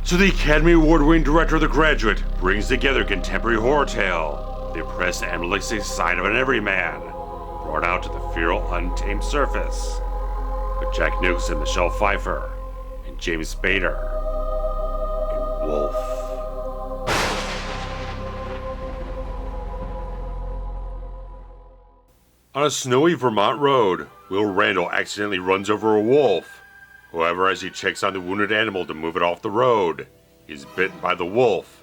So the Academy Award-winning director of The Graduate brings together contemporary horror tale, the oppressed animalistic side of an everyman, brought out to the feral, untamed surface, with Jack Nicholson, Michelle Pfeiffer, and James Spader in Wolf. On a snowy Vermont road, Will Randall accidentally runs over a wolf. However, as he checks on the wounded animal to move it off the road, he's bitten by the wolf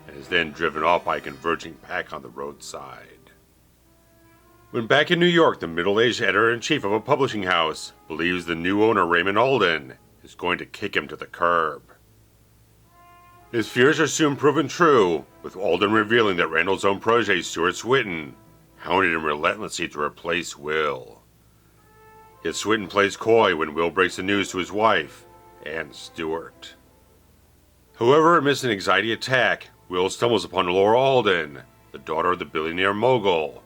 and is then driven off by a converging pack on the roadside. When back in New York, the middle-aged editor-in-chief of a publishing house believes the new owner, Raymond Alden, is going to kick him to the curb. His fears are soon proven true, with Alden revealing that Randall's own protege, Stuart Swinton, hounded him relentlessly to replace Will. Yet Swinton plays coy when Will breaks the news to his wife and Stuart. However, amidst an anxiety attack, Will stumbles upon Laura Alden, the daughter of the billionaire mogul,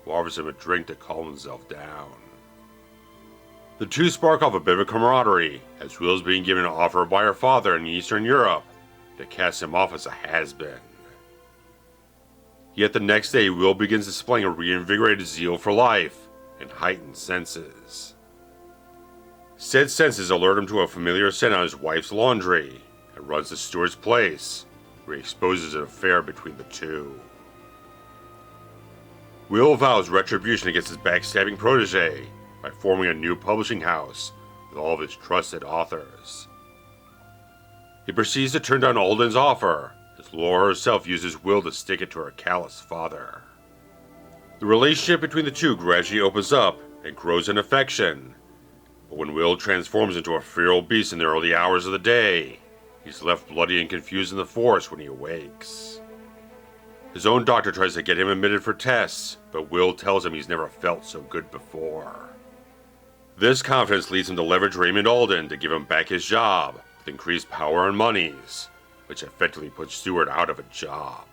who offers him a drink to calm himself down. The two spark off a bit of camaraderie, as Will is being given an offer by her father in Eastern Europe to cast him off as a has-been. Yet the next day, Will begins displaying a reinvigorated zeal for life and heightened senses. Said senses alert him to a familiar scent on his wife's laundry, and runs to Stuart's place, where he exposes an affair between the two. Will vows retribution against his backstabbing protege by forming a new publishing house with all of his trusted authors. He proceeds to turn down Alden's offer, as Laura herself uses Will to stick it to her callous father. The relationship between the two gradually opens up and grows in affection, but when Will transforms into a feral beast in the early hours of the day, he's left bloody and confused in the forest when he awakes. His own doctor tries to get him admitted for tests, but Will tells him he's never felt so good before. This confidence leads him to leverage Raymond Alden to give him back his job with increased power and monies, which effectively puts Stuart out of a job.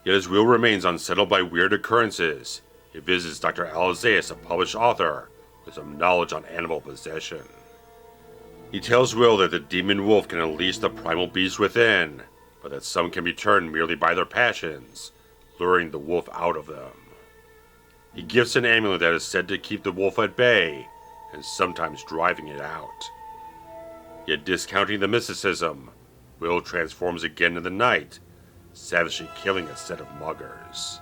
Yet as Will remains unsettled by weird occurrences, he visits Dr. Alizaeus, a published author, with some knowledge on animal possession. He tells Will that the demon wolf can unleash the primal beast within, but that some can be turned merely by their passions, luring the wolf out of them. He gifts an amulet that is said to keep the wolf at bay, and sometimes driving it out. Yet discounting the mysticism, Will transforms again in the night, savagely killing a set of muggers.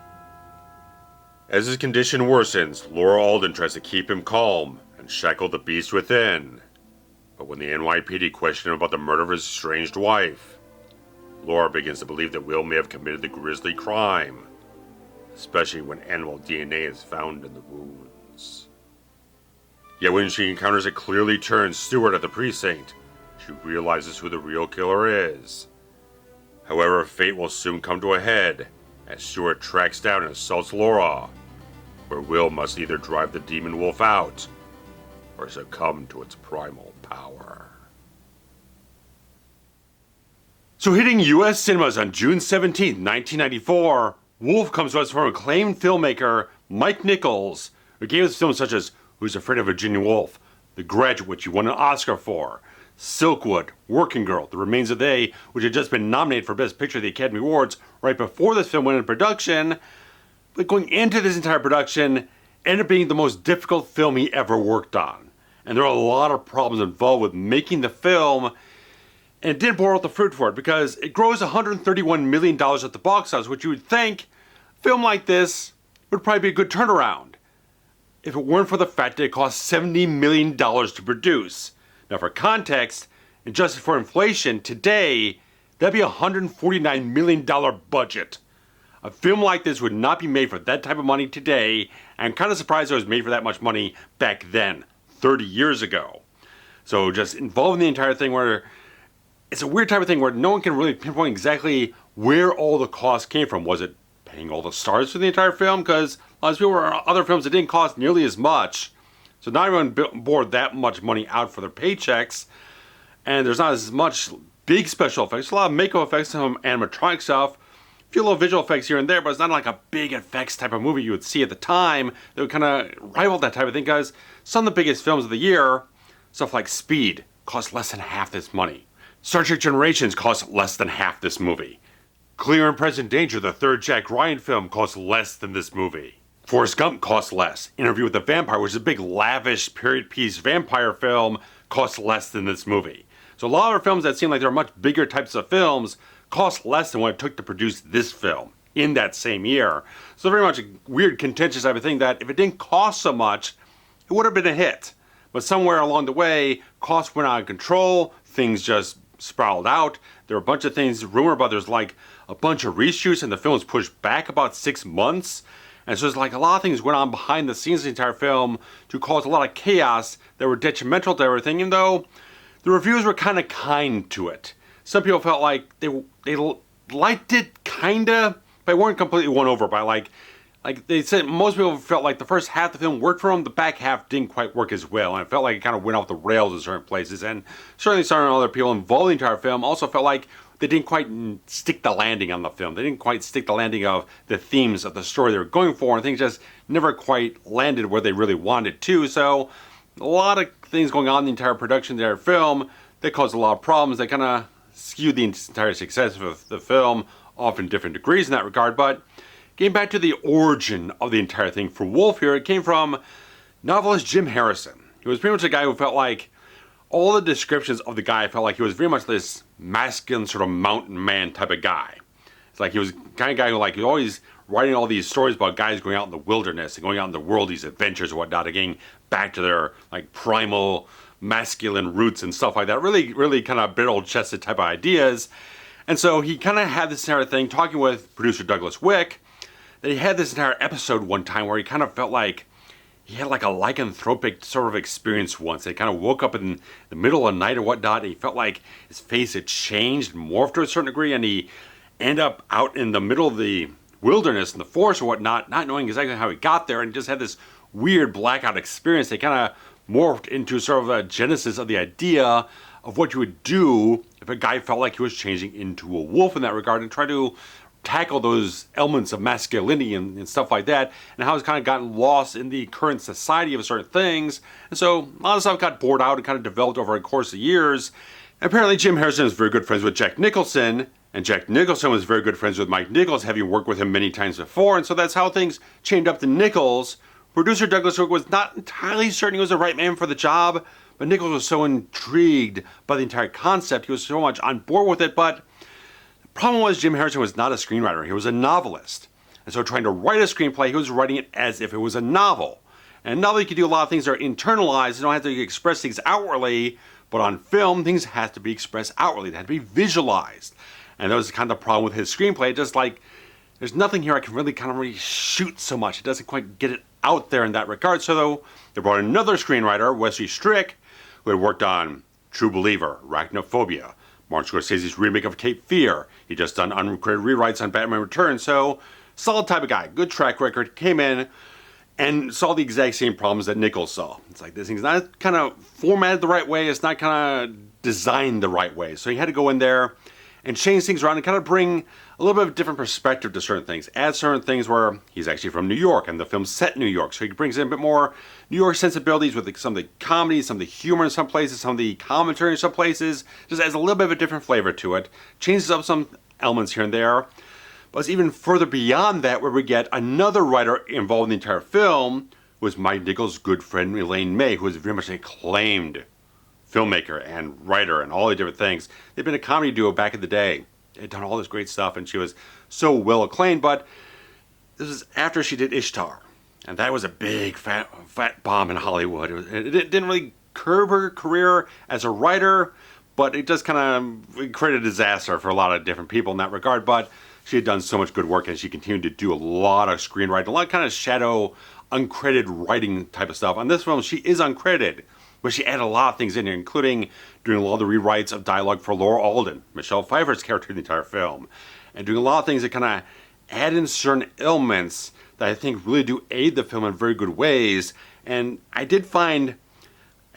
As his condition worsens, Laura Alden tries to keep him calm and shackle the beast within. But when the NYPD question him about the murder of his estranged wife, Laura begins to believe that Will may have committed the grisly crime, especially when animal DNA is found in the wounds. Yet when she encounters a clearly turned Stuart at the precinct, she realizes who the real killer is. However, fate will soon come to a head as Stuart tracks down and assaults Laura, where Will must either drive the demon wolf out or succumb to its primal power. So hitting US cinemas on June 17, 1994, Wolf comes to us from acclaimed filmmaker Mike Nichols, who gave us films such as Who's Afraid of Virginia Woolf, The Graduate, which he won an Oscar for, Silkwood, Working Girl, The Remains of They, which had just been nominated for Best Picture at the Academy Awards right before this film went into production. But going into this entire production, ended up being the most difficult film he ever worked on. And there are a lot of problems involved with making the film, and it didn't bore out the fruit for it because it grows $131 million at the box office, which you would think a film like this would probably be a good turnaround if it weren't for the fact that it cost $70 million to produce. Now for context, adjusted for inflation, today, that'd be a $149 million budget. A film like this would not be made for that type of money today, and I'm kind of surprised it was made for that much money back then, 30 years ago. So just involving the entire thing where it's a weird type of thing where no one can really pinpoint exactly where all the costs came from. Was it paying all the stars for the entire film? Because a lot of people were other films that didn't cost nearly as much. So not everyone bore that much money out for their paychecks, and there's not as much big special effects. A lot of makeup effects, some animatronic stuff, a few little visual effects here and there, but it's not like a big effects type of movie you would see at the time that would kind of rival that type of thing, because some of the biggest films of the year, stuff like Speed, cost less than half this money. Star Trek Generations cost less than half this movie. Clear and Present Danger, the third Jack Ryan film, cost less than this movie. Forrest Gump cost less. Interview with the Vampire, which is a big lavish period piece vampire film, cost less than this movie. So a lot of films that seem like they're much bigger types of films cost less than what it took to produce this film in that same year. So very much a weird, contentious type of thing that if it didn't cost so much, it would have been a hit. But somewhere along the way, costs went out of control, things just spiraled out. There were a bunch of things, rumor about there's like a bunch of reshoots and the film was pushed back about 6 months. And so there's like a lot of things went on behind the scenes of the entire film to cause a lot of chaos that were detrimental to everything, even though the reviews were kind of kind to it. Some people felt like they liked it kinda, but weren't completely won over by like they said most people felt like the first half of the film worked for them, the back half didn't quite work as well, and it felt like it kind of went off the rails in certain places. And certainly some other people involved in the entire film also felt like they didn't quite stick the landing on the film. They didn't quite stick the landing of the themes of the story they were going for, and things just never quite landed where they really wanted to. So a lot of things going on in the entire production of their film that caused a lot of problems. They kind of skewed the entire success of the film off in different degrees in that regard. But getting back to the origin of the entire thing for Wolf here, it came from novelist Jim Harrison. He was pretty much a guy who felt like all the descriptions of the guy felt like he was very much this masculine sort of mountain man type of guy. It's like he was the kind of guy who like he was always writing all these stories about guys going out in the wilderness and going out in the world, these adventures and whatnot, and getting back to their like primal masculine roots and stuff like that. Really, really kind of barrel-chested type of ideas. And so he kind of had this entire thing, talking with producer Douglas Wick, that he had this entire episode one time where he kind of felt like he had like a lycanthropic sort of experience once. He kind of woke up in the middle of the night or whatnot, and he felt like his face had changed and morphed to a certain degree, and he ended up out in the middle of the wilderness in the forest or whatnot, not knowing exactly how he got there, and just had this weird blackout experience. They kind of morphed into sort of a genesis of the idea of what you would do if a guy felt like he was changing into a wolf in that regard, and try to tackle those elements of masculinity and stuff like that, and how it's kind of gotten lost in the current society of certain things. And so a lot of stuff got bored out and kind of developed over a course of years. And apparently Jim Harrison is very good friends with Jack Nicholson, and Jack Nicholson was very good friends with Mike Nichols, having worked with him many times before, and so that's how things chained up to Nichols. Producer Douglas Wick was not entirely certain he was the right man for the job, but Nichols was so intrigued by the entire concept, he was so much on board with it. But the problem was Jim Harrison was not a screenwriter, he was a novelist. And so trying to write a screenplay, he was writing it as if it was a novel. And a novel, you can do a lot of things that are internalized, you don't have to express things outwardly, but on film, things have to be expressed outwardly, they have to be visualized. And that was kind of the problem with his screenplay, just like, there's nothing here I can really shoot so much. It doesn't quite get it out there in that regard. So they brought in another screenwriter, Wesley Strick, who had worked on True Believer, Arachnophobia, Martin Scorsese's remake of Cape Fear. He just done uncredited rewrites on Batman Returns. So solid type of guy, good track record, came in and saw the exact same problems that Nichols saw. It's like this thing's not kind of formatted the right way, it's not kind of designed the right way. So he had to go in there and change things around and kind of bring a little bit of a different perspective to certain things. Add certain things where he's actually from New York and the film's set in New York. So he brings in a bit more New York sensibilities with some of the comedy, some of the humor in some places, some of the commentary in some places. Just adds a little bit of a different flavor to it. Changes up some elements here and there. But it's even further beyond that, where we get another writer involved in the entire film, who was Mike Nichols' good friend Elaine May, who is very much an acclaimed filmmaker and writer and all the different things. They've been a comedy duo back in the day. They'd done all this great stuff, and she was so well acclaimed. But this was after she did Ishtar, and that was a big fat bomb in Hollywood. It didn't really curb her career as a writer, but it just kind of created a disaster for a lot of different people in that regard. But she had done so much good work, and she continued to do a lot of screenwriting, a lot of kind of shadow, uncredited writing type of stuff. On this film, she is uncredited, but she added a lot of things in here, including doing a lot of the rewrites of dialogue for Laura Alden, Michelle Pfeiffer's character in the entire film, and doing a lot of things that kind of add in certain elements that I think really do aid the film in very good ways. And I did find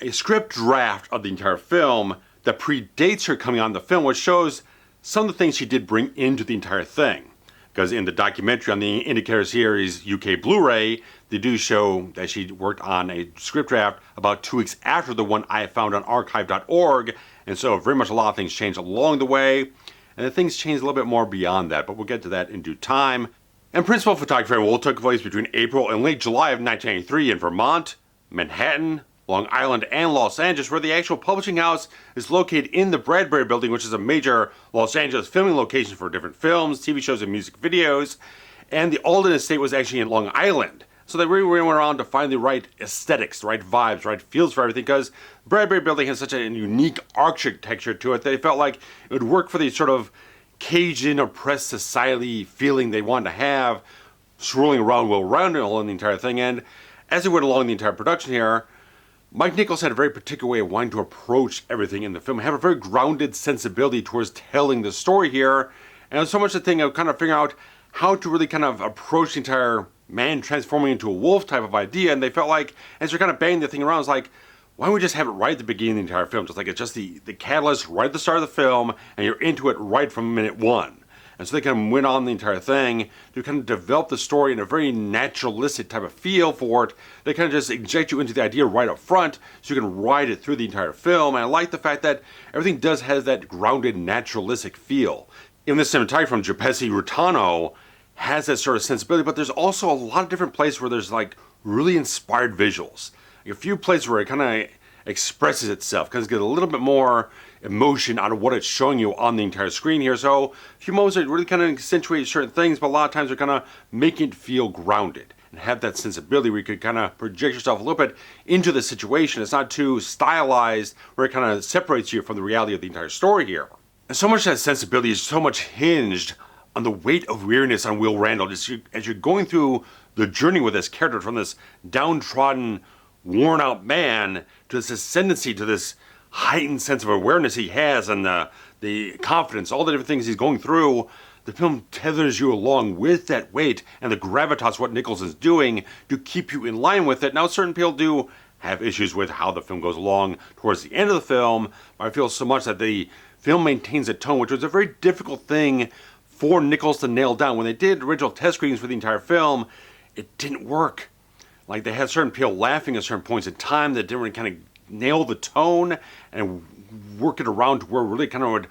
a script draft of the entire film that predates her coming on the film, which shows some of the things she did bring into the entire thing. Because in the documentary on the Indicator series UK Blu-ray, they do show that she worked on a script draft about 2 weeks after the one I found on archive.org, And so very much a lot of things changed along the way, and then things changed a little bit more beyond that, but we'll get to that in due time. And principal photography will took place between April and late July of 1993 in Vermont, Manhattan, Long Island, and Los Angeles, where the actual publishing house is located in the Bradbury Building, which is a major Los Angeles filming location for different films, TV shows, and music videos. And the Alden estate was actually in Long Island. So they really went around to find the right aesthetics, the right vibes, the right feels for everything, because the Bradbury Building has such a unique architecture to it that they felt like it would work for the sort of caged-in, oppressed society feeling they wanted to have, swirling around Will Roundel in the entire thing. And as they went along the entire production here, Mike Nichols had a very particular way of wanting to approach everything in the film, have a very grounded sensibility towards telling the story here, and it was so much the thing of kind of figuring out how to really kind of approach the entire man transforming into a wolf type of idea. And they felt like, as they're kind of banging the thing around, it's like, why don't we just have it right at the beginning of the entire film? Just like it's just the catalyst right at the start of the film, and you're into it right from minute one. And so they kind of went on the entire thing to kind of develop the story in a very naturalistic type of feel for it. They kind of just inject you into the idea right up front so you can ride it through the entire film. And I like the fact that everything does have that grounded naturalistic feel. Even the cinematography from Giuseppe Rutano has that sort of sensibility, but there's also a lot of different places where there's like really inspired visuals. Like a few places where it kind of expresses itself, because it gets a little bit more emotion out of what it's showing you on the entire screen here. So a few moments that really kind of accentuate certain things, but a lot of times they're kind of making it feel grounded and have that sensibility where you could kind of project yourself a little bit into the situation. It's not too stylized where it kind of separates you from the reality of the entire story here. And so much of that sensibility is so much hinged on the weight of weariness on Will Randall. As you're going through the journey with this character from this downtrodden, worn out man to this ascendancy, to this heightened sense of awareness he has, and the confidence, all the different things he's going through, the film tethers you along with that weight and the gravitas what Nichols is doing to keep you in line with it. Now, certain people do have issues with how the film goes along towards the end of the film, but I feel so much that the film maintains a tone, which was a very difficult thing for Nichols to nail down. When they did original test screenings for the entire film, it didn't work. Like, they had certain people laughing at certain points in time that didn't really kind of nail the tone and work it around to where it really kind of would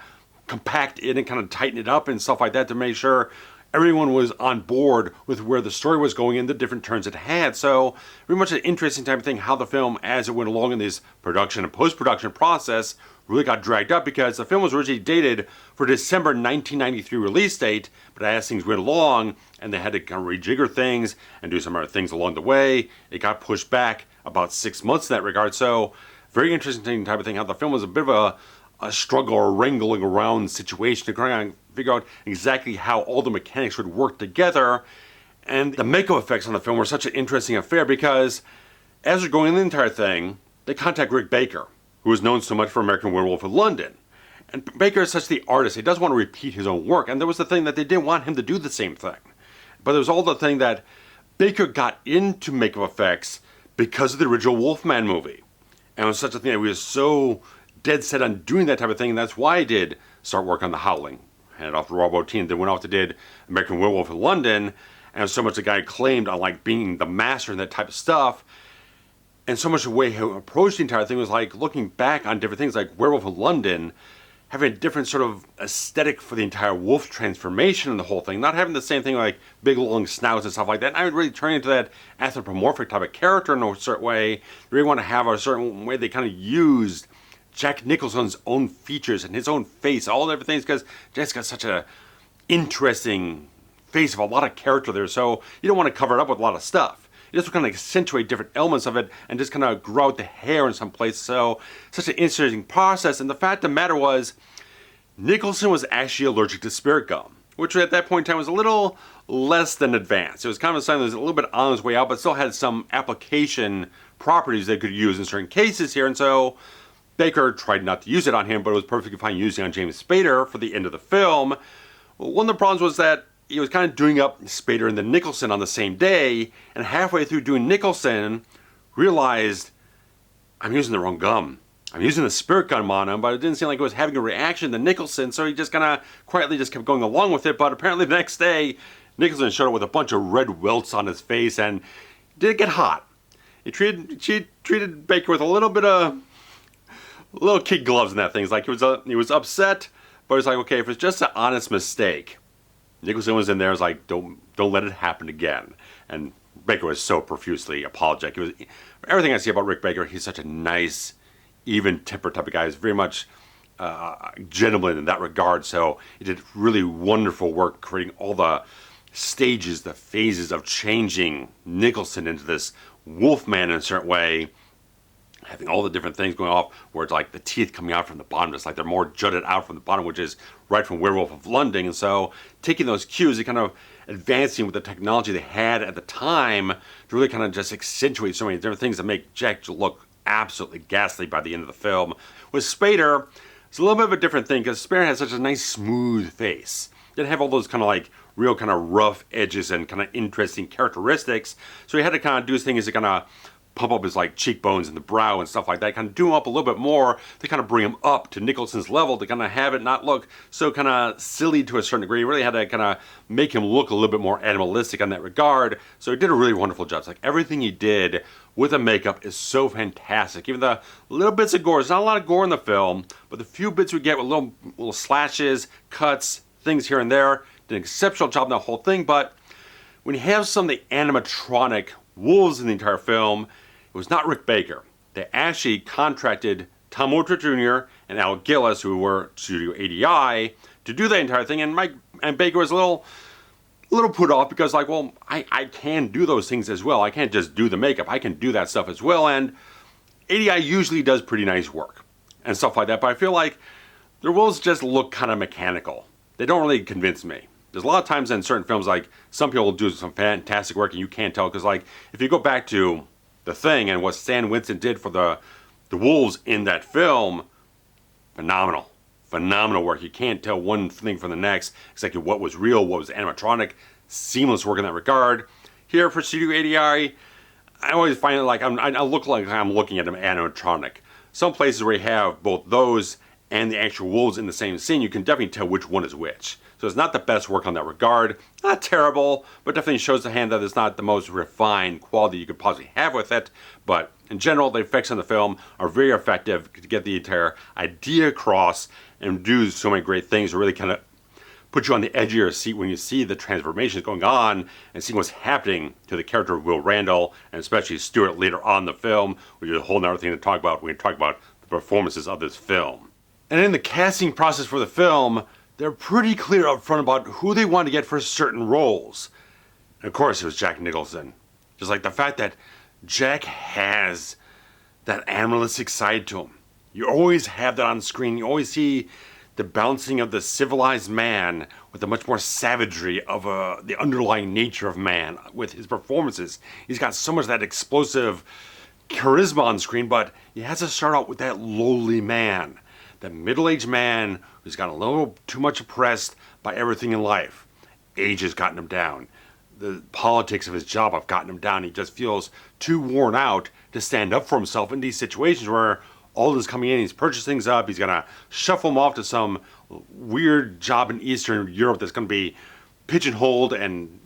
compact it and kind of tighten it up and stuff like that to make sure everyone was on board with where the story was going and the different turns it had. So very much an interesting type of thing how the film, as it went along in this production and post-production process, really got dragged up, because the film was originally dated for December 1993 release date, but as things went along and they had to kind of rejigger things and do some other things along the way, it got pushed back about 6 months in that regard. So very interesting type of thing how the film was a bit of a struggle or wrangling around situation to try and figure out exactly how all the mechanics would work together. And the makeup effects on the film were such an interesting affair, because as they're going in the entire thing, they contact Rick Baker, who is known so much for American Werewolf in London. And Baker is such the artist, he doesn't want to repeat his own work. And there was the thing that they didn't want him to do the same thing. But there was all the thing that Baker got into makeup effects because of the original Wolfman movie. And it was such a thing that we were so dead set on doing that type of thing. And that's why I did start work on The Howling. Handed off to Rob Bottin, then went off to did American Werewolf in London. And so much the guy claimed on like being the master and that type of stuff. And so much the way he approached the entire thing was like looking back on different things like Werewolf in London, having a different sort of aesthetic for the entire wolf transformation and the whole thing. Not having the same thing like big long snouts and stuff like that. And I would really turn into that anthropomorphic type of character in a certain way. They really want to have a certain way they kind of used Jack Nicholson's own features and his own face, all the different things, because Jack's got such a interesting face of a lot of character there. So you don't want to cover it up with a lot of stuff. You just kind of accentuate different elements of it and just kind of grow out the hair in some places. So such an interesting process. And the fact of the matter was, Nicholson was actually allergic to spirit gum, which at that point in time was a little less than advanced. It was kind of something that was a little bit on its way out, but still had some application properties they could use in certain cases here. And so Baker tried not to use it on him, but it was perfectly fine using it on James Spader for the end of the film. Well, one of the problems was that he was kind of doing up Spader and then Nicholson on the same day, and halfway through doing Nicholson, realized, I'm using the wrong gum. I'm using the spirit gum on him, but it didn't seem like it was having a reaction to Nicholson, so he just kind of quietly just kept going along with it. But apparently the next day, Nicholson showed up with a bunch of red welts on his face, and did get hot. She treated Baker with a little bit of little kid gloves in that thing. It's like he was upset, but it's like, okay, if it's just an honest mistake, Nicholson was in there. It's like, don't let it happen again. And Baker was so profusely apologetic. It was everything I see about Rick Baker. He's such a nice, even-tempered type of guy. He's very much gentleman in that regard. So he did really wonderful work creating all the stages, the phases of changing Nicholson into this Wolfman in a certain way, having all the different things going off where it's like the teeth coming out from the bottom. It's like they're more jutted out from the bottom, which is right from Werewolf of London. And so taking those cues and kind of advancing with the technology they had at the time to really kind of just accentuate so many different things that make Jack look absolutely ghastly by the end of the film. With Spader, it's a little bit of a different thing because Spader has such a nice smooth face. It didn't have all those kind of like real kind of rough edges and kind of interesting characteristics. So he had to kind of do his thing is to kind of pump up his like cheekbones and the brow and stuff like that, kind of do him up a little bit more to kind of bring him up to Nicholson's level to kind of have it not look so kind of silly to a certain degree. He really had to kind of make him look a little bit more animalistic in that regard. So he did a really wonderful job. It's like everything he did with the makeup is so fantastic. Even the little bits of gore, there's not a lot of gore in the film, but the few bits we get with little slashes, cuts, things here and there, did an exceptional job in the whole thing. But when you have some of the animatronic wolves in the entire film, it was not Rick Baker. They actually contracted Tom Woodruff Jr. and Al Gillis, who were Studio ADI, to do the entire thing. And Baker was a little put off because, like, well, I can do those things as well. I can't just do the makeup. I can do that stuff as well. And ADI usually does pretty nice work and stuff like that. But I feel like their wolves just look kind of mechanical. They don't really convince me. There's a lot of times in certain films, like, some people will do some fantastic work and you can't tell. Because, like, if you go back to The Thing and what Stan Winston did for the wolves in that film, phenomenal work. You can't tell one thing from the next, exactly what was real, what was animatronic, seamless work in that regard. Here for Studio ADI, I always find it like I look like I'm looking at an animatronic. Some places where you have both those and the actual wolves in the same scene, you can definitely tell which one is which. So it's not the best work on that regard. Not terrible, but definitely shows the hand that it's not the most refined quality you could possibly have with it. But in general, the effects in the film are very effective to get the entire idea across and do so many great things to really kind of put you on the edge of your seat when you see the transformations going on and see what's happening to the character of Will Randall and especially Stewart later on in the film, which is a whole other thing to talk about when we talk about the performances of this film. And in the casting process for the film, they're pretty clear up front about who they want to get for certain roles. And of course, it was Jack Nicholson. Just like the fact that Jack has that animalistic side to him. You always have that on screen. You always see the balancing of the civilized man with the much more savagery of the underlying nature of man with his performances. He's got so much of that explosive charisma on screen, but he has to start out with that lowly man. That middle-aged man who's got a little too much oppressed by everything in life. Age has gotten him down. The politics of his job have gotten him down. He just feels too worn out to stand up for himself in these situations where Alden's coming in, he's purchasing things up, he's going to shuffle him off to some weird job in Eastern Europe that's going to be pigeonholed and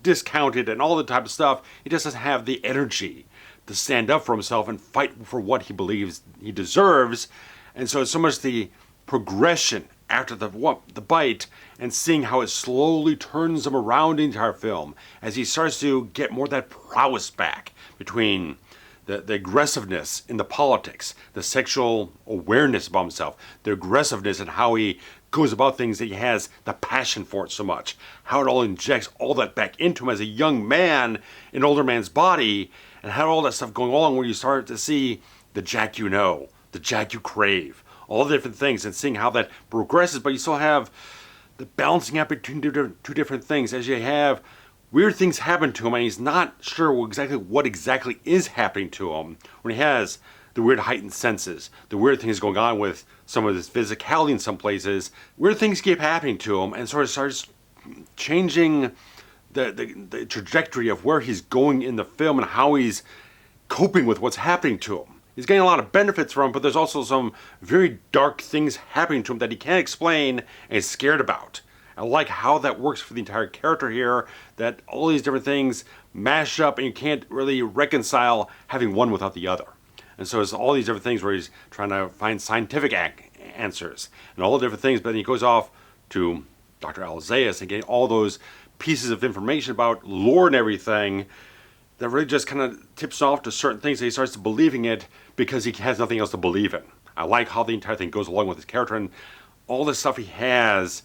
discounted and all the type of stuff. He just doesn't have the energy to stand up for himself and fight for what he believes he deserves. And so it's so much the progression after the bite and seeing how it slowly turns him around the entire film as he starts to get more of that prowess back between the aggressiveness in the politics, the sexual awareness about himself, the aggressiveness and how he goes about things, that he has the passion for it so much, how it all injects all that back into him as a young man in an older man's body, and how all that stuff going on where you start to see the Jack you know, the Jack you crave, all the different things, and seeing how that progresses, but you still have the balancing out between two different things as you have weird things happen to him and he's not sure what exactly is happening to him when he has the weird heightened senses, the weird things going on with some of his physicality in some places. Weird things keep happening to him and sort of starts changing the trajectory of where he's going in the film and how he's coping with what's happening to him. He's getting a lot of benefits from it, but there's also some very dark things happening to him that he can't explain and is scared about. I like how that works for the entire character here, that all these different things mash up and you can't really reconcile having one without the other. And so it's all these different things where he's trying to find scientific answers and all the different things, but then he goes off to Dr. Alzeus and getting all those pieces of information about lore and everything that really just kind of tips off to certain things that he starts believing it because he has nothing else to believe in. I like how the entire thing goes along with his character and all the stuff he has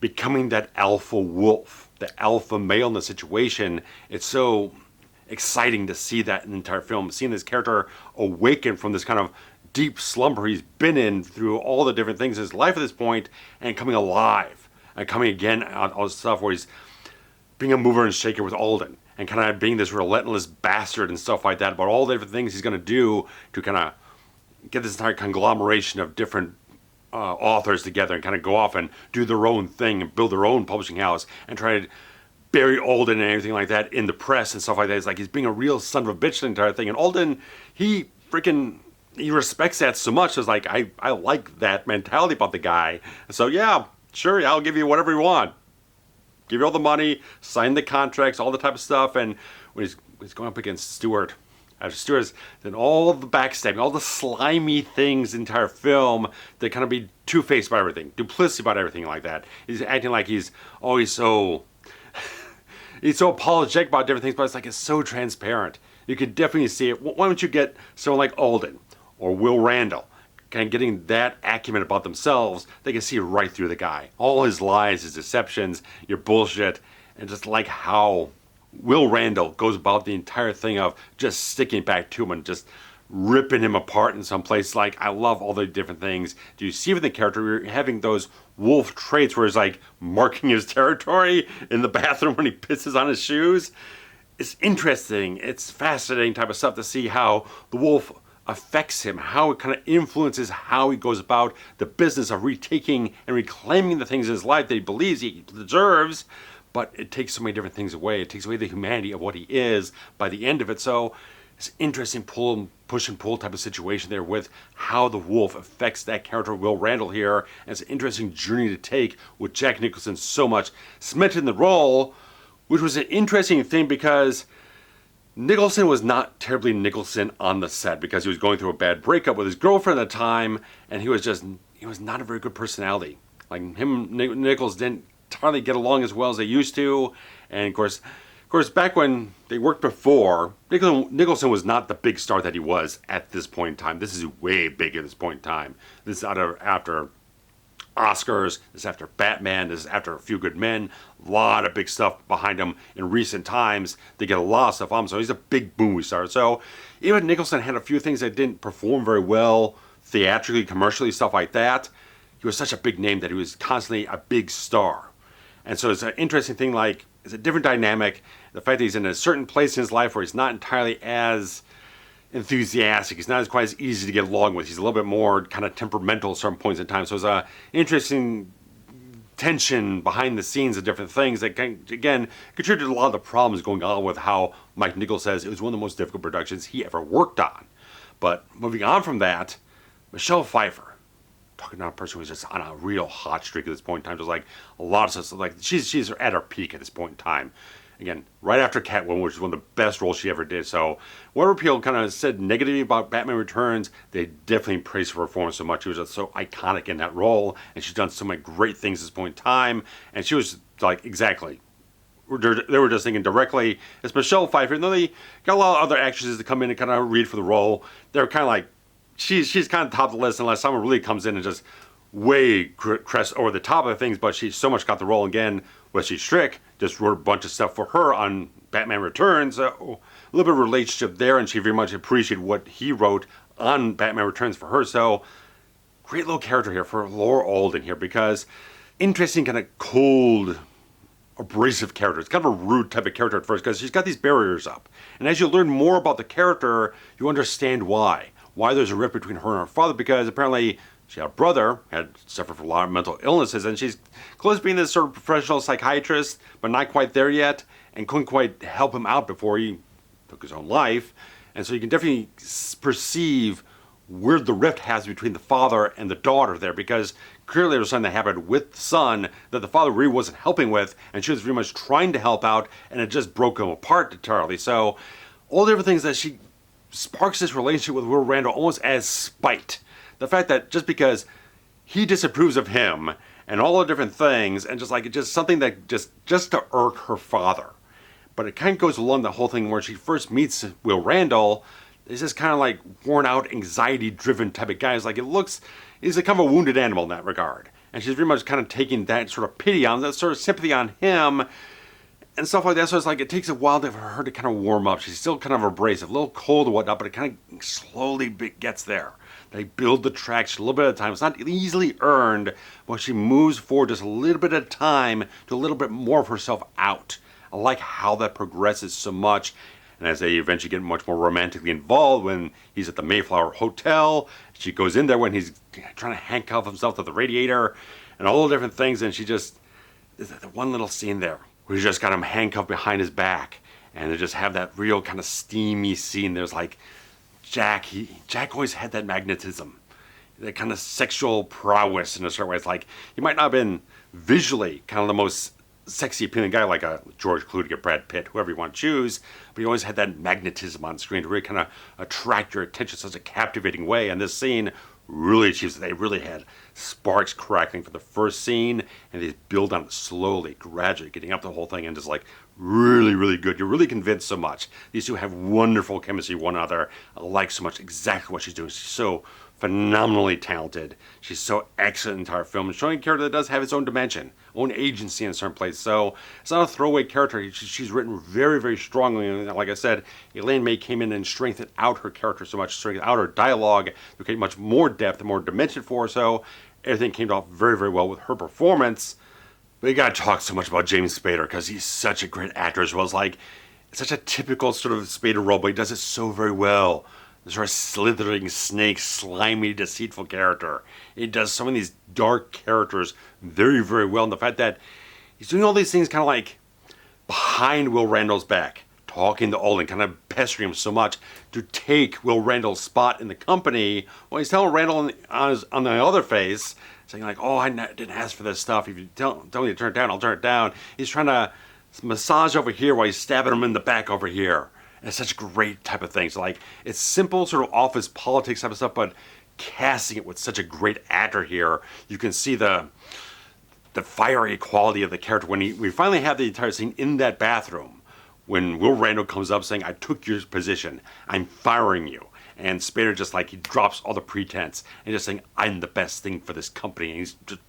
becoming that alpha wolf, the alpha male in the situation. It's so exciting to see that in the entire film, seeing this character awaken from this kind of deep slumber he's been in through all the different things in his life at this point and coming alive and coming again on all this stuff where he's being a mover and shaker with Alden and kind of being this relentless bastard and stuff like that about all the different things he's going to do to kind of get this entire conglomeration of different authors together and kind of go off and do their own thing and build their own publishing house and try to bury Alden and everything like that in the press and stuff like that. It's like he's being a real son of a bitch the entire thing. And Alden, he respects that so much. It's like, I like that mentality about the guy. So yeah, sure, I'll give you whatever you want. Give you all the money, sign the contracts, all the type of stuff. And when he's going up against Stewart, after Stewart's, then all the backstabbing, all the slimy things in the entire film, they kind of be two-faced about everything, duplicity about everything like that. He's acting like he's always so... he's so apologetic about different things, but it's like it's so transparent. You could definitely see it. Why don't you get someone like Alden or Will Randall, kind of getting that acumen about themselves, they can see right through the guy. All his lies, his deceptions, your bullshit, and just like how Will Randall goes about the entire thing of just sticking back to him and just ripping him apart in some place. Like, I love all the different things. Do you see with the character, you're having those wolf traits where he's like marking his territory in the bathroom when he pisses on his shoes. It's interesting. It's fascinating type of stuff to see how the wolf affects him, how it kind of influences how he goes about the business of retaking and reclaiming the things in his life that he believes he deserves, but it takes so many different things away. It takes away the humanity of what he is by the end of it. So it's an interesting push and pull type of situation there with how the wolf affects that character, Will Randall here. And it's an interesting journey to take with Jack Nicholson so much cemented in the role, which was an interesting thing because Nicholson was not terribly Nicholson on the set because he was going through a bad breakup with his girlfriend at the time, and he was not a very good personality. Like him, Nichols didn't entirely get along as well as they used to, and of course, back when they worked before, Nicholson was not the big star that he was at this point in time. This is way big at this point in time. This is after Oscars, this is after Batman, this is after A Few Good Men. A lot of big stuff behind him in recent times. They get a lot of stuff on him, so he's a big movie star. So even Nicholson had a few things that didn't perform very well theatrically, commercially, stuff like that. He was such a big name that he was constantly a big star. And so it's an interesting thing, like, it's a different dynamic. The fact that he's in a certain place in his life where he's not entirely as enthusiastic, he's not quite as easy to get along with. He's a little bit more kind of temperamental at certain points in time. So it's an interesting tension behind the scenes of different things that can, again, contributed to a lot of the problems going on with how Mike Nichols says it was one of the most difficult productions he ever worked on. But moving on from that, Michelle Pfeiffer, talking about a person who's just on a real hot streak at this point in time. Just like a lot of stuff, like she's at her peak at this point in time. Again, right after Catwoman, which is one of the best roles she ever did. So whatever people kind of said negatively about Batman Returns, they definitely praised her performance so much. She was just so iconic in that role, and she's done so many great things at this point in time. And she was like, exactly. They were just thinking directly, it's Michelle Pfeiffer. And then they got a lot of other actresses to come in and kind of read for the role. They're kind of like, she's kind of top of the list unless someone really comes in and just way crests over the top of things, but she so much got the role. Again, Wesley Strick just wrote a bunch of stuff for her on Batman Returns, so a little bit of relationship there, and she very much appreciated what he wrote on Batman Returns for her. So great little character here for Laura Alden here, because interesting kind of cold, abrasive character. It's kind of a rude type of character at first because she's got these barriers up, and as you learn more about the character, you understand why there's a rift between her and her father, because apparently she had a brother, had suffered from a lot of mental illnesses, and she's close to being this sort of professional psychiatrist, but not quite there yet, and couldn't quite help him out before he took his own life. And so you can definitely perceive where the rift has between the father and the daughter there, because clearly there was something that happened with the son that the father really wasn't helping with, and she was very much trying to help out, and it just broke him apart entirely. So all the different things that she sparks this relationship with Will Randall almost as spite. The fact that just because he disapproves of him and all the different things, and just something that just to irk her father. But it kind of goes along the whole thing where she first meets Will Randall. He's this kind of like worn out, anxiety driven type of guy. It's like he's a kind of a wounded animal in that regard. And she's very much kind of taking that sort of pity on, that sort of sympathy on him and stuff like that. So it's like it takes a while for her to kind of warm up. She's still kind of abrasive, a little cold and whatnot, but it kind of slowly gets there. They build the tracks a little bit at a time. It's not easily earned, but she moves forward just a little bit at a time to a little bit more of herself out. I like how that progresses so much. And as they eventually get much more romantically involved when he's at the Mayflower Hotel, she goes in there when he's trying to handcuff himself to the radiator and all the different things. And there's the one little scene there where he's just got him handcuffed behind his back. And they just have that real kind of steamy scene. There's like Jack always had that magnetism, that kind of sexual prowess in a certain way. It's like he might not have been visually kind of the most sexy appealing guy like a George Clooney or Brad Pitt, whoever you want to choose, but he always had that magnetism on screen to really kind of attract your attention in such a captivating way. And this scene really achieves it. They really had sparks crackling for the first scene, and they build on it slowly, gradually, getting up the whole thing, and just like really, really good. You're really convinced so much. These two have wonderful chemistry, one another. I like so much exactly what she's doing. She's so phenomenally talented. She's so excellent in the entire film, and showing a character that does have its own dimension, own agency in a certain place. So it's not a throwaway character. She's written very, very strongly. And like I said, Elaine May came in and strengthened out her character so much, strengthened out her dialogue to create much more depth and more dimension for her. So everything came off very, very well with her performance. But you gotta talk so much about James Spader because he's such a great actor as well. As like such a typical sort of Spader role, but he does it so very well. The sort of slithering snake, slimy, deceitful character. He does some of these dark characters very, very well. And the fact that he's doing all these things kind of like behind Will Randall's back, talking to Olin, kind of pestering him so much to take Will Randall's spot in the company. Well, he's telling Randall on the other face, saying like, oh, I didn't ask for this stuff. If you tell me to turn it down, I'll turn it down. He's trying to massage over here while he's stabbing him in the back over here. And it's such a great type of thing. So like, it's simple sort of office politics type of stuff, but casting it with such a great actor here, you can see the fiery quality of the character. When we finally have the entire scene in that bathroom, when Will Randall comes up saying, I took your position, I'm firing you. And Spader just like, he drops all the pretense and just saying, I'm the best thing for this company. And he's just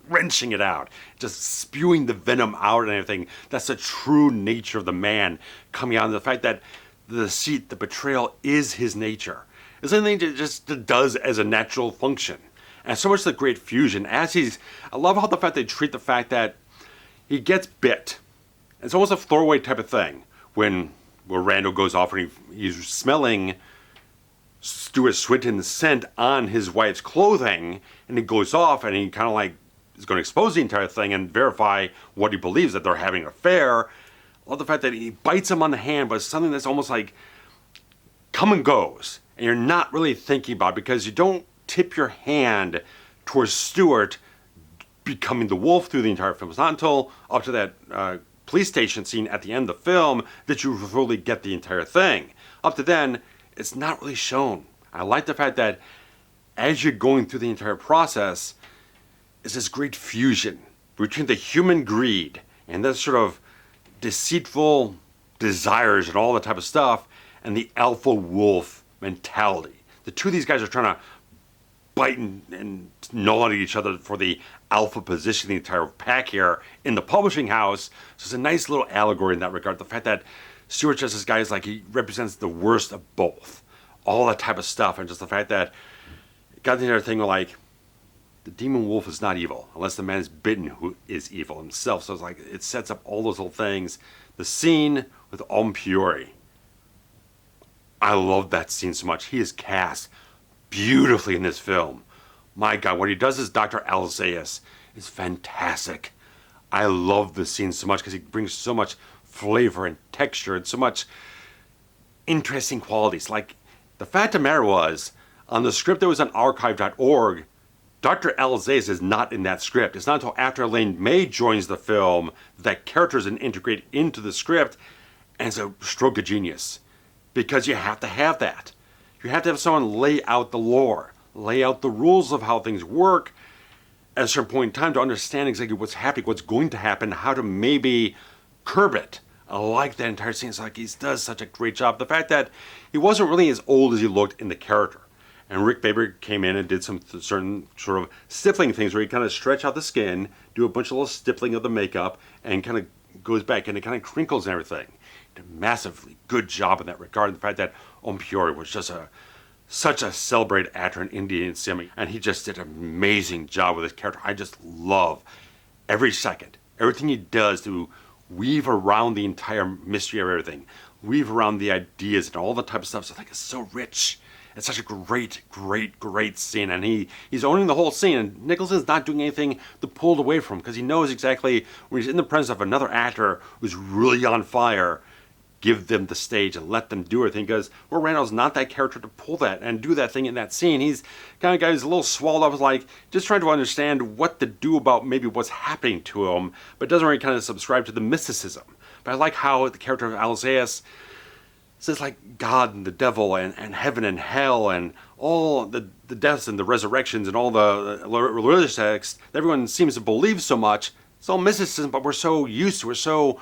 wrenching it out, just spewing the venom out and everything. That's the true nature of the man coming out of the fact that the deceit, the betrayal is his nature. It's something that just does as a natural function. And so much the great fusion I love how the fact they treat the fact that he gets bit. It's almost a throwaway type of thing when Randall goes off and he's smelling Stuart Swinton's scent on his wife's clothing, and he goes off and he kind of like is going to expose the entire thing and verify what he believes, that they're having an affair. I love the fact that he bites him on the hand, but it's something that's almost like come and goes, and you're not really thinking about it because you don't tip your hand towards Stuart becoming the wolf through the entire film. It's not until up to that police station scene at the end of the film that you really get the entire thing. Up to then, it's not really shown. I like the fact that as you're going through the entire process, it's this great fusion between the human greed and this sort of deceitful desires and all that type of stuff and the alpha wolf mentality. The two of these guys are trying to bite and gnaw at each other for the alpha position, the entire pack here in the publishing house. So it's a nice little allegory in that regard. The fact that Stuart just this guy is like, he represents the worst of both. All that type of stuff. And just the fact that it got the entire thing like, the demon wolf is not evil unless the man is bitten who is evil himself. So it's like, it sets up all those little things. The scene with Puri. I love that scene so much. He is cast beautifully in this film. My God, what he does as Dr. Alzaius is fantastic. I love this scene so much because he brings so much flavor and texture and so much interesting qualities. Like, the fact of the matter was, on the script that was on archive.org, Dr. Alzaius is not in that script. It's not until after Elaine May joins the film that characters are integrated into the script, and it's a stroke of genius. because you have to have that. You have to have someone lay out the lore, lay out the rules of how things work at a certain point in time to understand exactly what's happening, what's going to happen, how to maybe curb it. I like that entire scene. It's like he does such a great job. The fact that he wasn't really as old as he looked in the character. And Rick Baber came in and did some certain sort of stippling things where he kind of stretch out the skin, do a bunch of little stippling of the makeup, and kind of goes back and it kind of crinkles and everything. Did a massively good job in that regard. And the fact that Puri was just such a celebrated actor in Indian cinema, and he just did an amazing job with his character. I just love every second, everything he does to weave around the entire mystery of everything, weave around the ideas and all the type of stuff. So I think it's so rich. It's such a great, great, great scene, and he's owning the whole scene, and Nichols is not doing anything to pull it away from him, because he knows exactly when he's in the presence of another actor who's really on fire, give them the stage and let them do everything, because Will Randall's not that character to pull that and do that thing in that scene. He's kind of guy who's a little swallowed up, like just trying to understand what to do about maybe what's happening to him, but doesn't really kind of subscribe to the mysticism. But I like how the character of Alzeus says like God and the devil and heaven and hell and all the deaths and the resurrections and all the religious texts that everyone seems to believe so much. It's all mysticism, but we're so used to it.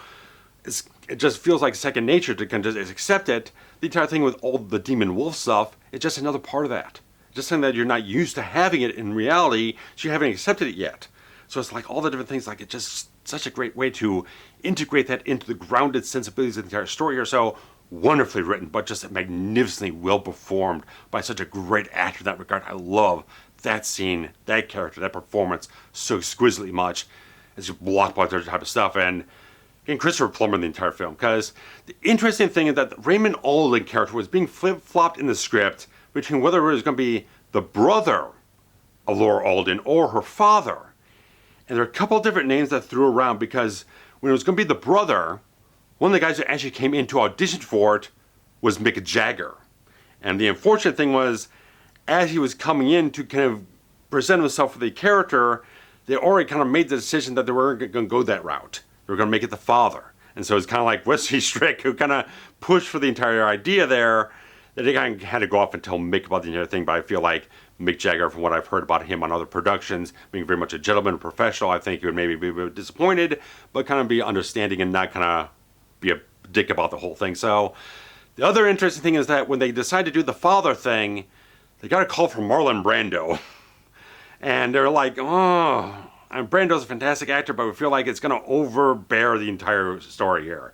It just feels like second nature to kind of just accept it. The entire thing with all the demon wolf stuff, it's just another part of that. Just something that you're not used to having it in reality, so you haven't accepted it yet. So it's like all the different things, like it's just such a great way to integrate that into the grounded sensibilities of the entire story here. So wonderfully written, but just magnificently well performed by such a great actor in that regard. I love that scene, that character, that performance so exquisitely much. It's just blockbuster type of stuff. And Christopher Plummer in the entire film, because the interesting thing is that the Raymond Alden character was being flip-flopped in the script between whether it was going to be the brother of Laura Alden or her father. And there are a couple of different names that threw around, because when it was going to be the brother, one of the guys who actually came in to audition for it was Mick Jagger. And the unfortunate thing was, as he was coming in to kind of present himself for the character, they already kind of made the decision that they weren't going to go that route. They were going to make it the father. And so it's kind of like Wesley Strick, who kind of pushed for the entire idea there, that they kind of had to go off and tell Mick about the entire thing. But I feel like Mick Jagger, from what I've heard about him on other productions, being very much a gentleman, a professional, I think he would maybe be a bit disappointed, but kind of be understanding and not kind of be a dick about the whole thing. So the other interesting thing is that when they decided to do the father thing, they got a call from Marlon Brando. And they're like, oh, and Brando's a fantastic actor, but we feel like it's going to overbear the entire story here.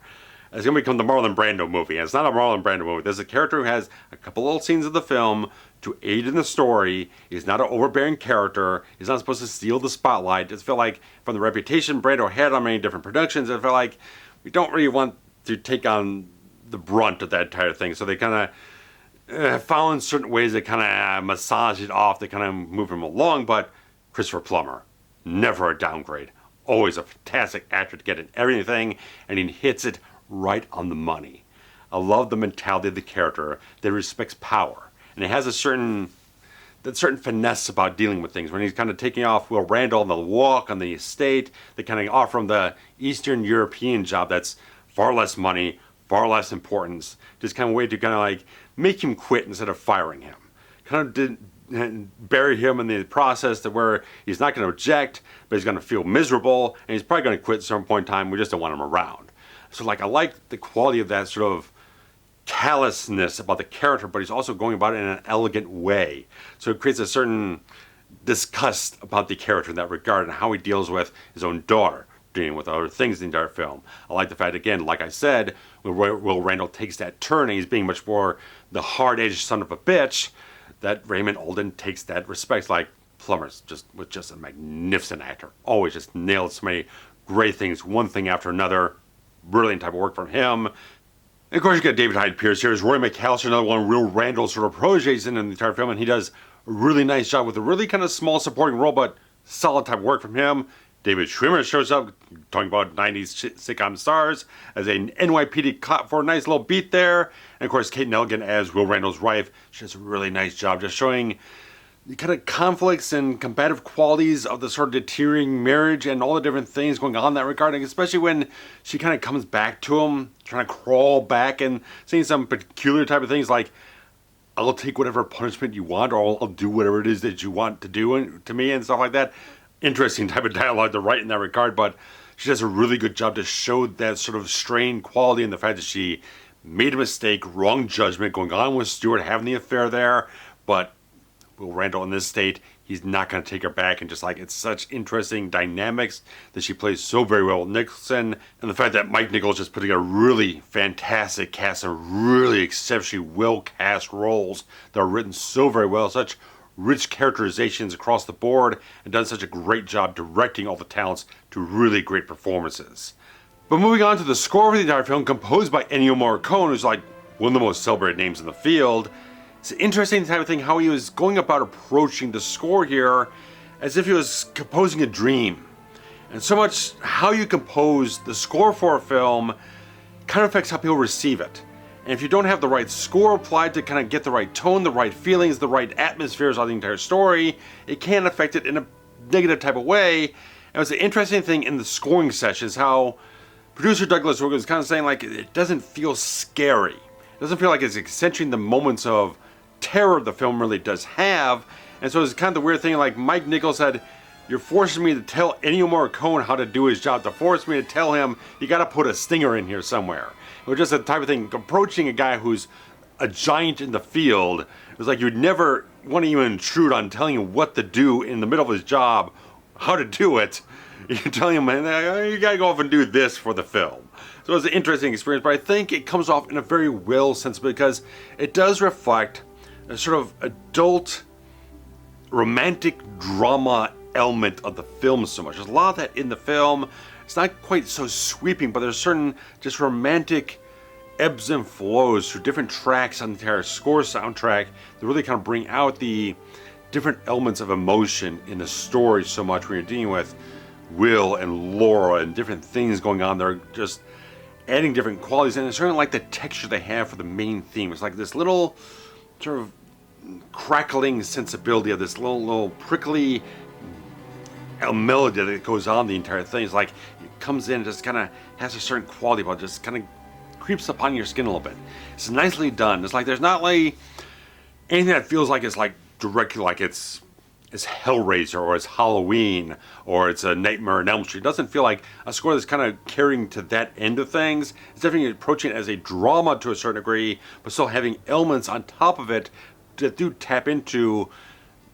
It's going to become the Marlon Brando movie. And it's not a Marlon Brando movie. There's a character who has a couple little scenes of the film to aid in the story. He's not an overbearing character. He's not supposed to steal the spotlight. It felt like, from the reputation Brando had on many different productions, it felt like we don't really want to take on the brunt of that entire thing. So they kind of found certain ways to kind of massage it off, to kind of move him along. But Christopher Plummer, never a downgrade. Always a fantastic actor to get in everything, and he hits it right on the money. I love the mentality of the character that respects power. And it has a certain finesse about dealing with things. When he's kind of taking off Will Randall on the walk on the estate, they kind of offer him the Eastern European job that's far less money, far less importance. Just kind of a way to kind of like make him quit instead of firing him. Kind of bury him in the process to where he's not going to object, but he's going to feel miserable, and he's probably going to quit at some point in time. We just don't want him around. So like I like the quality of that sort of callousness about the character, but he's also going about it in an elegant way. So it creates a certain disgust about the character in that regard and how he deals with his own daughter, dealing with other things in the entire film. I like the fact, again, like I said, when Will Randall takes that turn and he's being much more the hard-edged son of a bitch, that Raymond Alden takes that respect. Like Plummer's was just a magnificent actor. Always just nailed so many great things, one thing after another. Brilliant type of work from him. And of course, you got David Hyde Pierce here as Roy McAllister, another one of Will Randall's sort of proteges in the entire film, and he does a really nice job with a really kind of small supporting role, but solid type of work from him. David Schwimmer shows up, talking about 90s sitcom stars, as a NYPD cop for a nice little beat there. And of course, Kate Nelligan as Will Randall's wife. She does a really nice job just showing the kind of conflicts and combative qualities of the sort of deteriorating marriage and all the different things going on in that regard, and especially when she kind of comes back to him, trying to crawl back and saying some peculiar type of things like, I'll take whatever punishment you want, or I'll do whatever it is that you want to do to me, and stuff like that. Interesting type of dialogue to write in that regard, but she does a really good job to show that sort of strained quality and the fact that she made a mistake, wrong judgment, going on with Stewart, having the affair there, but Will Randall in this state, he's not going to take her back, and just like, it's such interesting dynamics that she plays so very well with Nicholson, and the fact that Mike Nichols just putting a really fantastic cast of really exceptionally well cast roles that are written so very well, such rich characterizations across the board, and done such a great job directing all the talents to really great performances. But moving on to the score for the entire film, composed by Ennio Morricone, who's like one of the most celebrated names in the field. It's an interesting type of thing how he was going about approaching the score here as if he was composing a dream. And so much how you compose the score for a film kind of affects how people receive it. And if you don't have the right score applied to kind of get the right tone, the right feelings, the right atmospheres on the entire story, it can affect it in a negative type of way. And it was an interesting thing in the scoring sessions how producer Douglas was kind of saying like, it doesn't feel scary. It doesn't feel like it's accentuating the moments of terror the film really does have. And so it's kind of the weird thing, like Mike Nichols said, you're forcing me to tell Ennio Morricone how to do his job, to force me to tell him, you gotta put a stinger in here somewhere. It was just the type of thing, approaching a guy who's a giant in the field, it was like you'd never want to even intrude on telling him what to do in the middle of his job, how to do it. You're telling him, man, you gotta go off and do this for the film. So it was an interesting experience, but I think it comes off in a very well sense because it does reflect a sort of adult romantic drama element of the film so much. There's a lot of that in the film. It's not quite so sweeping, but there's certain just romantic ebbs and flows through different tracks on the entire score soundtrack that really kind of bring out the different elements of emotion in the story so much when you're dealing with Will and Laura and different things going on. They're just adding different qualities, and it's certainly like the texture they have for the main theme. It's like this little sort of crackling sensibility of this little prickly melody that goes on the entire thing. It's like it comes in and just kind of has a certain quality about it, just kind of creeps up on your skin a little bit. It's nicely done. It's like there's not like anything that feels like it's like directly like it's Hellraiser or it's Halloween or it's a Nightmare on Elm Street. It doesn't feel like a score that's kind of carrying to that end of things. It's definitely approaching it as a drama to a certain degree, but still having elements on top of it that do tap into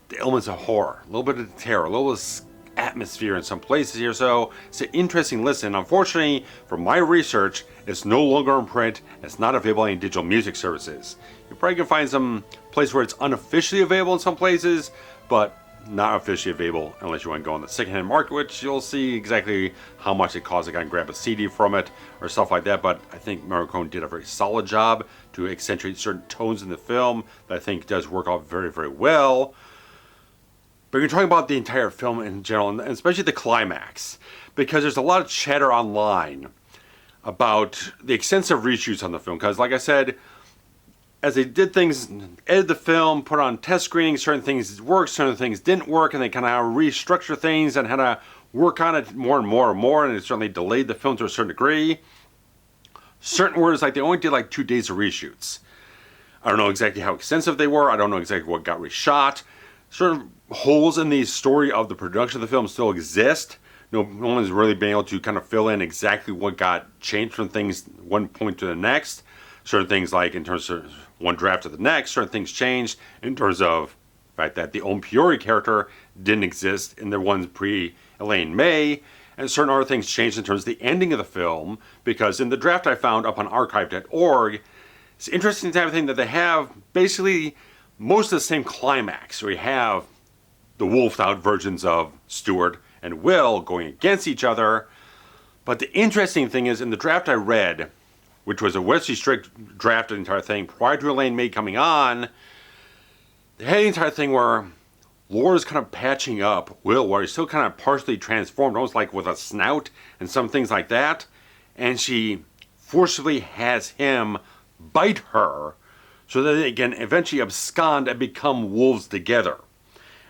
the elements of horror, a little bit of terror, a little bit of atmosphere in some places here. So it's an interesting listen. Unfortunately, from my research, it's no longer in print. It's not available in digital music services. You probably can find some place where it's unofficially available in some places, but not officially available unless you want to go on the secondhand market, which you'll see exactly how much it costs to kind of grab a CD from it or stuff like that. But I think Morricone did a very solid job to accentuate certain tones in the film that I think does work out very, very well. But you're talking about the entire film in general, and especially the climax, because there's a lot of chatter online about the extensive reshoots on the film. Because like I said, as they did things, edited the film, put on test screenings, certain things worked, certain things didn't work, and they kind of restructure things and had to work on it more and more and more, and it certainly delayed the film to a certain degree. Certain words, like they only did like 2 days of reshoots. I don't know exactly how extensive they were. I don't know exactly what got reshot. Certain holes in the story of the production of the film still exist. No one has really been able to kind of fill in exactly what got changed from things one point to the next. Certain things like in terms of one draft to the next, certain things changed in terms of the fact that the Puri character didn't exist in the ones pre-Elaine May, and certain other things changed in terms of the ending of the film, because in the draft I found up on archive.org, it's interesting type of thing that they have basically most of the same climax. So we have the wolfed out versions of Stewart and Will going against each other, but the interesting thing is in the draft I read, which was a Wesley strict draft of the entire thing prior to Elaine May coming on, they had the entire thing where Laura's kind of patching up Will, where he's still kind of partially transformed, almost like with a snout and some things like that, and she forcibly has him bite her so that they can eventually abscond and become wolves together.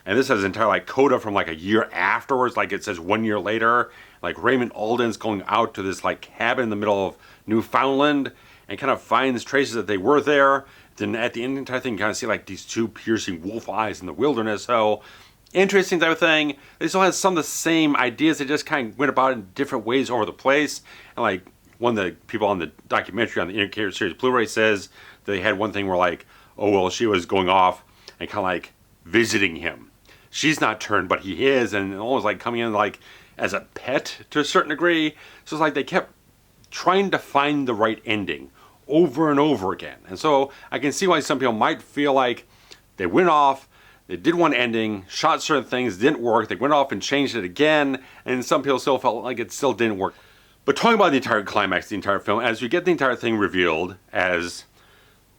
And this has an entire like coda from like a year afterwards, like it says 1 year later. Like Raymond Alden's going out to this like cabin in the middle of Newfoundland and kind of finds traces that they were there. Then at the end of the entire thing, you kind of see like these two piercing wolf eyes in the wilderness. So interesting type of thing. They still had some of the same ideas. They just kind of went about it in different ways over the place. And like one of the people on the documentary on the Indicator series Blu-ray says they had one thing where like, oh well, she was going off and kind of like visiting him. She's not turned, but he is, and almost like coming in like as a pet to a certain degree. So it's like they kept trying to find the right ending over and over again. And so I can see why some people might feel like they went off, they did one ending, shot certain things, didn't work, they went off and changed it again, and some people still felt like it still didn't work. But talking about the entire climax, the entire film, as we get the entire thing revealed as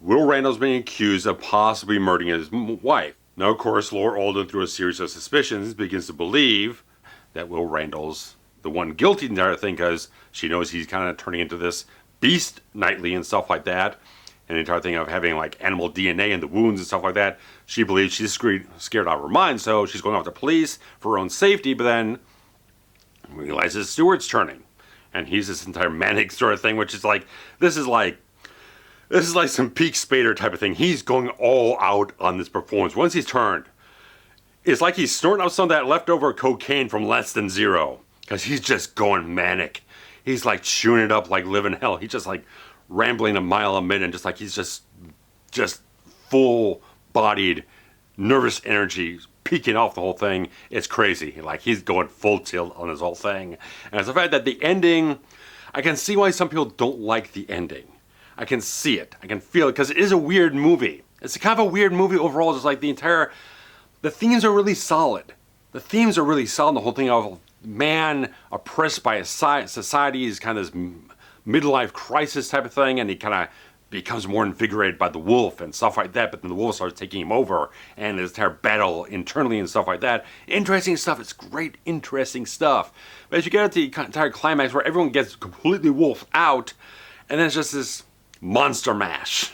Will Randall's being accused of possibly murdering his wife. Now, of course, Laura Alden, through a series of suspicions, begins to believe that Will Randall's the one guilty in the entire thing because she knows he's kind of turning into this beast nightly and stuff like that. And the entire thing of having like animal DNA in the wounds and stuff like that. She believes she's scared out of her mind, so she's going off to police for her own safety, but then realizes Stewart's turning. And he's this entire manic sort of thing, which is like, this is like some peak Spader type of thing. He's going all out on this performance. Once he's turned, it's like he's snorting out some of that leftover cocaine from Less Than Zero. Because he's just going manic. He's like chewing it up like living hell. He's just like rambling a mile a minute. Just like he's just full-bodied, nervous energy peeking off the whole thing. It's crazy. Like he's going full tilt on this whole thing. And it's the fact that the ending, I can see why some people don't like the ending. I can see it. I can feel it because it is a weird movie. It's kind of a weird movie overall. Just like the themes are really solid. The themes are really solid. The whole thing of man oppressed by a society is kind of this midlife crisis type of thing, and he kind of becomes more invigorated by the wolf and stuff like that, but then the wolf starts taking him over, and there's entire battle internally and stuff like that. Interesting stuff. It's great, interesting stuff. But as you get at the entire climax where everyone gets completely wolfed out, and then it's just this monster mash,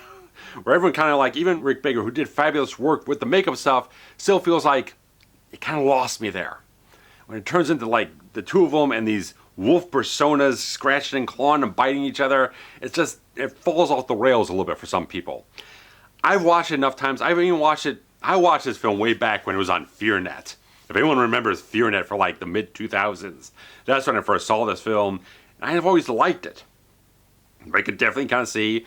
where everyone kind of like, even Rick Baker, who did fabulous work with the makeup stuff, still feels like it kind of lost me there. When it turns into like the two of them and these wolf personas scratching and clawing and biting each other, it falls off the rails a little bit for some people. I've watched it enough times. I watched this film way back when it was on FearNet. If anyone remembers FearNet for like the mid-2000s, that's when I first saw this film. And I've always liked it. But I could definitely kind of see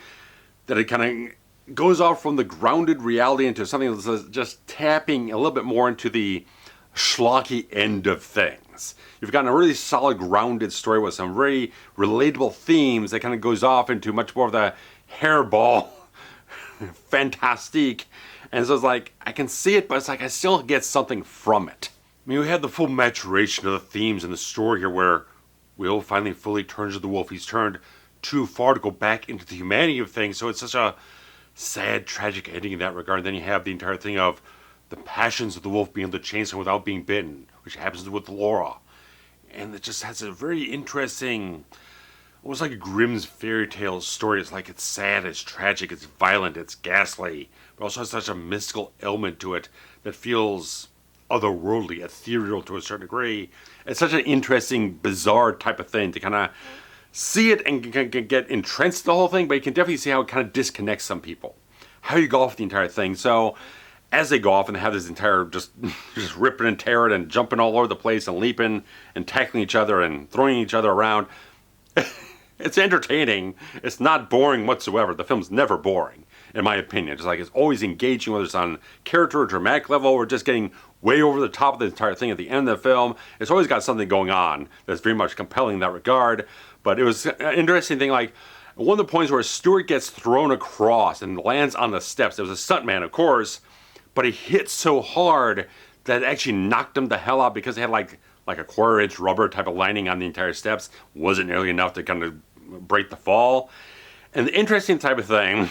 that it kind of goes off from the grounded reality into something that's just tapping a little bit more into the schlocky end of things. You've gotten a really solid grounded story with some very relatable themes that kind of goes off into much more of the hairball fantastique. And so it's like, I can see it, but it's like I still get something from it. I mean, we had the full maturation of the themes in the story here where Will finally fully turns to the wolf. He's turned too far to go back into the humanity of things, so it's such a sad, tragic ending in that regard. And then you have the entire thing of the passions of the wolf being able to change him without being bitten, which happens with Laura. And it just has a very interesting, almost like a Grimm's fairy tale story. It's like it's sad, it's tragic, it's violent, it's ghastly, but also has such a mystical element to it that feels otherworldly, ethereal to a certain degree. It's such an interesting, bizarre type of thing to kind of see it and get entrenched in the whole thing, but you can definitely see how it kind of disconnects some people. How you go off the entire thing. So as they go off and have this entire just ripping and tearing and jumping all over the place and leaping and tackling each other and throwing each other around, it's entertaining. It's not boring whatsoever. The film's never boring, in my opinion. It's like it's always engaging, whether it's on character or dramatic level or just getting way over the top of the entire thing at the end of the film. It's always got something going on that's very much compelling in that regard. But it was an interesting thing, like one of the points where Stewart gets thrown across and lands on the steps. There was a stuntman, of course, but he hit so hard that it actually knocked him the hell out because they had like a 1/4-inch rubber type of lining on the entire steps. Wasn't nearly enough to kind of break the fall. And the interesting type of thing,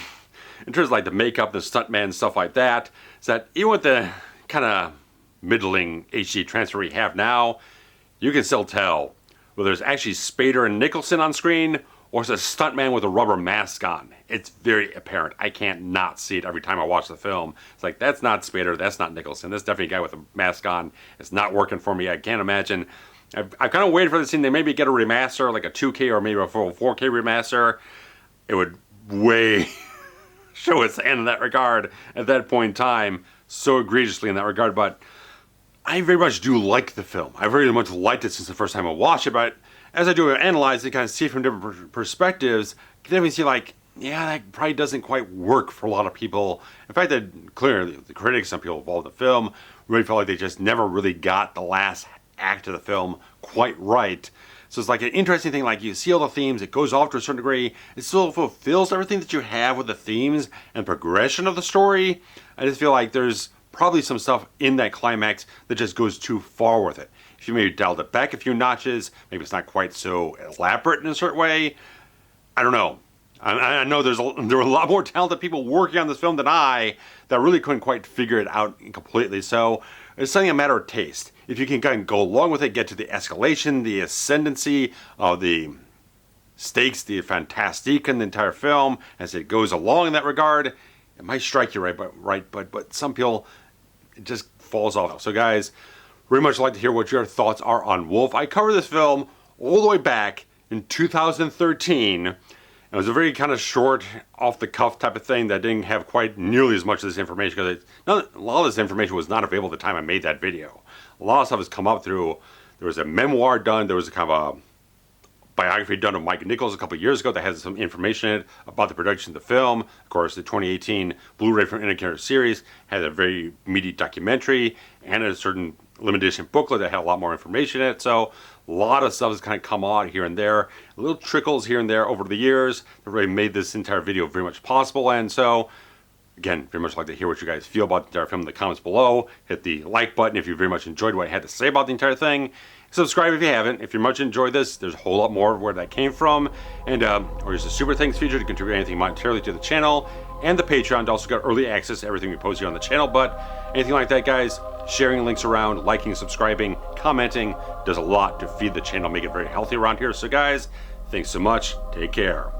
in terms of like the makeup, the stuntman, and stuff like that, is that even with the kind of middling HD transfer we have now, you can still tell whether it's actually Spader and Nicholson on screen or it's a stuntman with a rubber mask on. It's very apparent. I can't not see it every time I watch the film. It's like, that's not Spader, that's not Nicholson. That's definitely a guy with a mask on. It's not working for me. I can't imagine. I've kind of waited for the scene. They maybe get a remaster, like a 2K or maybe a full 4K remaster. It would way show its hand in that regard at that point in time, so egregiously in that regard. But I very much do like the film. I very much liked it since the first time I watched it, but as I do analyze it, kind of see it from different perspectives, you can definitely see like, yeah, that probably doesn't quite work for a lot of people. In fact, that clearly the critics, some people involved in the film, really felt like they just never really got the last act of the film quite right. So it's like an interesting thing, like you see all the themes, it goes off to a certain degree, it still fulfills everything that you have with the themes and progression of the story. I just feel like there's probably some stuff in that climax that just goes too far with it. If you maybe dialed it back a few notches, maybe it's not quite so elaborate in a certain way. I don't know. I know there were a lot more talented people working on this film than I that really couldn't quite figure it out completely. So it's something a matter of taste. If you can kind of go along with it, get to the escalation, the ascendancy of the stakes, the fantastique in the entire film as it goes along in that regard, it might strike you right, but some people, it just falls off. So guys, very much like to hear what your thoughts are on Wolf. I covered this film all the way back in 2013. It was a very kind of short, off-the-cuff type of thing that didn't have quite nearly as much of this information, because a lot of this information was not available at the time I made that video. A lot of stuff has come up through, there was a memoir done, there was a kind of a biography done of Mike Nichols a couple of years ago that has some information in it about the production of the film. Of course, the 2018 Blu-ray from Interconnected series had a very meaty documentary and a certain limited edition booklet that had a lot more information in it. So a lot of stuff has kind of come out here and there, little trickles here and there over the years that really made this entire video very much possible. And so, again, very much like to hear what you guys feel about the entire film in the comments below. Hit the like button if you very much enjoyed what I had to say about the entire thing. Subscribe if you haven't. If you much enjoyed this, there's a whole lot more of where that came from. And or there's a super thanks feature to contribute anything monetarily to the channel. And the Patreon to also get early access to everything we post here on the channel. But anything like that, guys, sharing links around, liking, subscribing, commenting does a lot to feed the channel, make it very healthy around here. So guys, thanks so much. Take care.